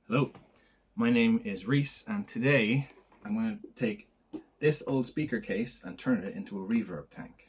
Hello, my name is Reese, and today I'm going to take this old speaker case and turn it into a reverb tank.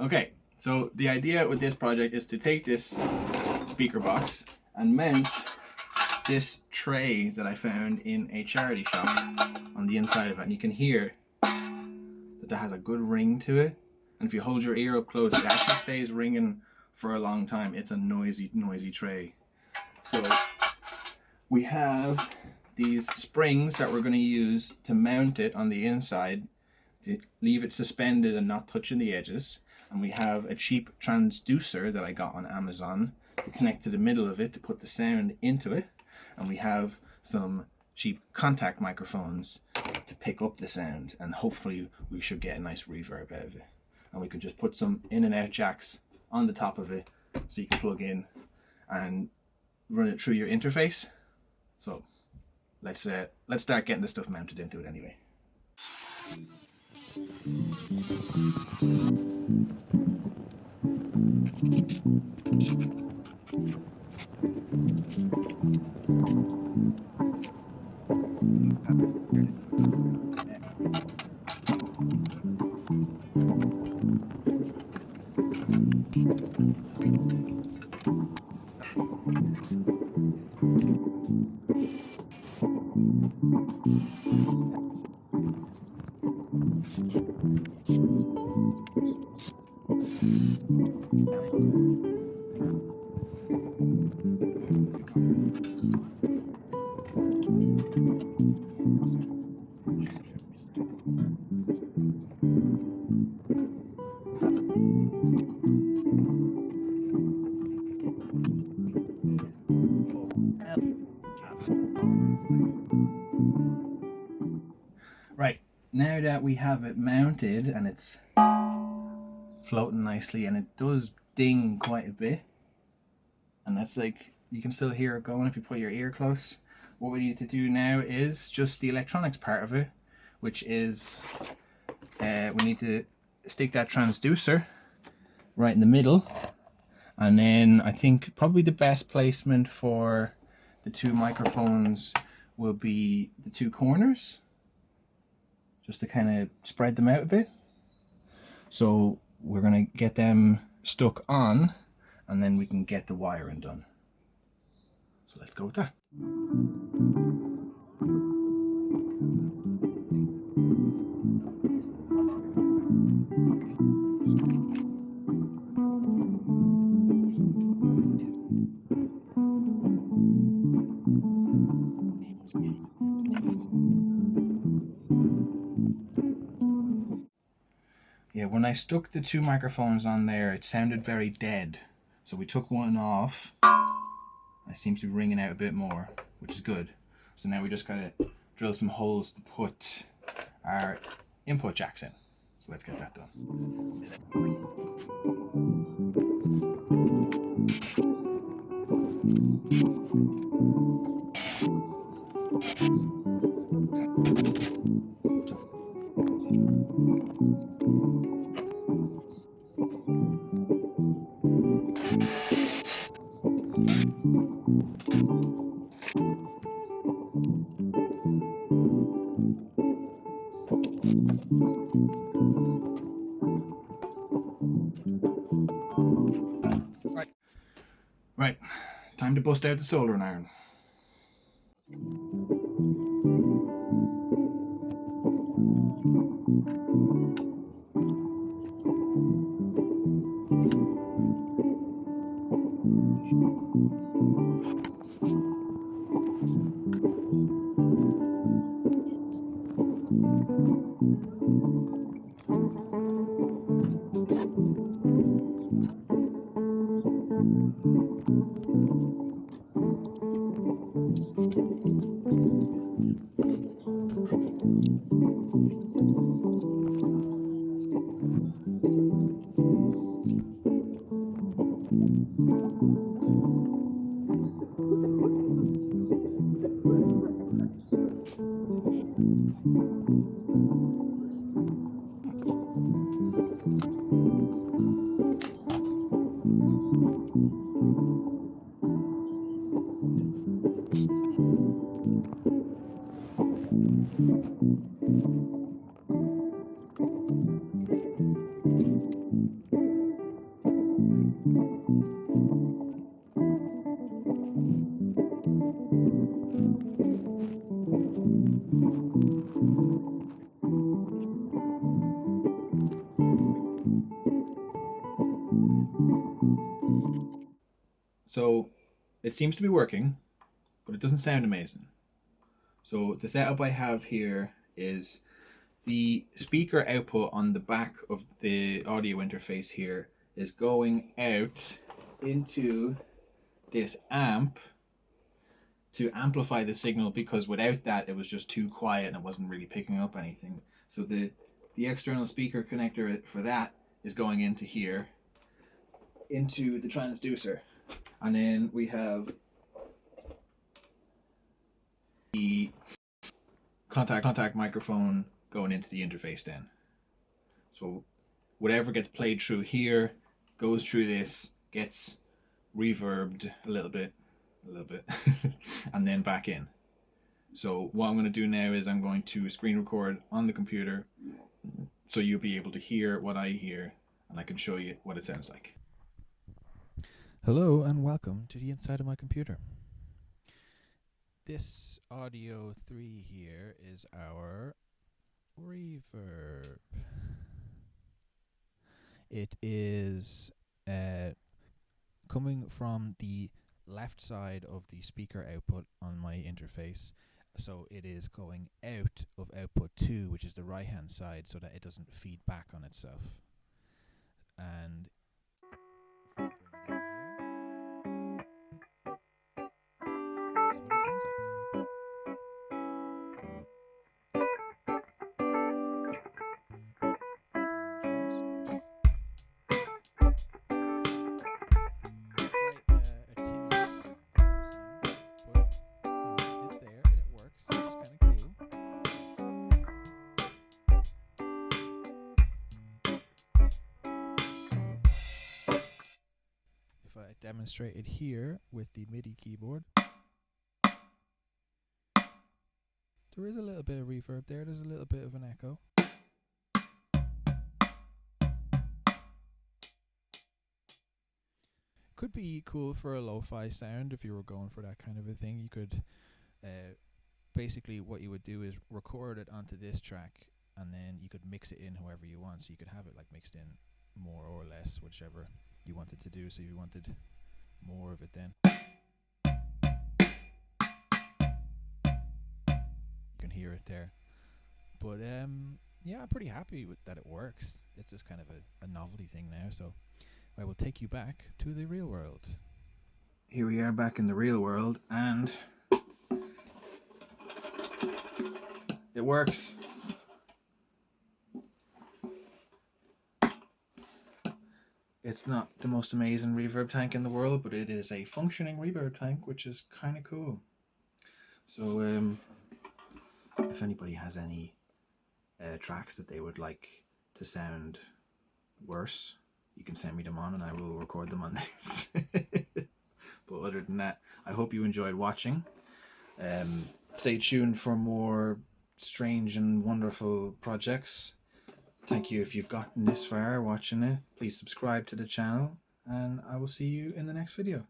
Okay, so the idea with this project is to take this speaker box and mount this tray that I found in a charity shop on the inside of it, and you can hear that has a good ring to it, and if you hold your ear up close it actually stays ringing for a long time. It's a noisy tray. So we have these springs that we're going to use to mount it on the inside to leave it suspended and not touching the edges, and we have a cheap transducer that I got on Amazon to connect to the middle of it to put the sound into it, and we have some cheap contact microphones to pick up the sound, and hopefully we should get a nice reverb out of it. And we could just put some in and out jacks on the top of it so you can plug in and run it through your interface. So let's start getting the stuff mounted into it anyway. Right, now that we have it mounted and it's floating nicely, and it does ding quite a bit, and that's like, you can still hear it going if you put your ear close. What we need to do now is just the electronics part of it, which is we need to stick that transducer right in the middle, and then I think probably the best placement for the two microphones will be the two corners, just to kind of spread them out a bit. So we're going to get them stuck on, and then we can get the wiring done. So let's go with that. Yeah, when I stuck the two microphones on there, it sounded very dead. So we took one off. It seems to be ringing out a bit more, which is good. So now we just gotta drill some holes to put our input jacks in. So let's get that done. Right, time to bust out the soldering iron. So it seems to be working, but it doesn't sound amazing. So the setup I have here is the speaker output on the back of the audio interface here is going out into this amp to amplify the signal, because without that it was just too quiet and it wasn't really picking up anything. So the external speaker connector for that is going into here, into the transducer. And then we have the contact microphone going into the interface then. So whatever gets played through here goes through this, gets reverbed a little bit, and then back in. So what I'm going to do now is I'm going to screen record on the computer so you'll be able to hear what I hear, and I can show you what it sounds like. Hello and welcome to the inside of my computer. This audio 3 here is our reverb. It is coming from the left side of the speaker output on my interface. So it is going out of output 2, which is the right hand side, so that it doesn't feed back on itself. And if I demonstrate it here with the MIDI keyboard, there is a little bit of reverb there, there's a little bit of an echo. Could be cool for a lo-fi sound if you were going for that kind of a thing. You could basically what you would do is record it onto this track, and then you could mix it in however you want. So you could have it like mixed in more or less, whichever you wanted to do. So you wanted more of it then. You can hear it there. But yeah, I'm pretty happy with that it works. It's just kind of a novelty thing now, so I will take you back to the real world. Here we are back in the real world, and it works. It's not the most amazing reverb tank in the world, but it is a functioning reverb tank, which is kind of cool. So if anybody has any tracks that they would like to sound worse, you can send me them on and I will record them on this. But other than that, I hope you enjoyed watching. Stay tuned for more strange and wonderful projects. Thank you if you've gotten this far watching it. Please subscribe to the channel, and I will see you in the next video.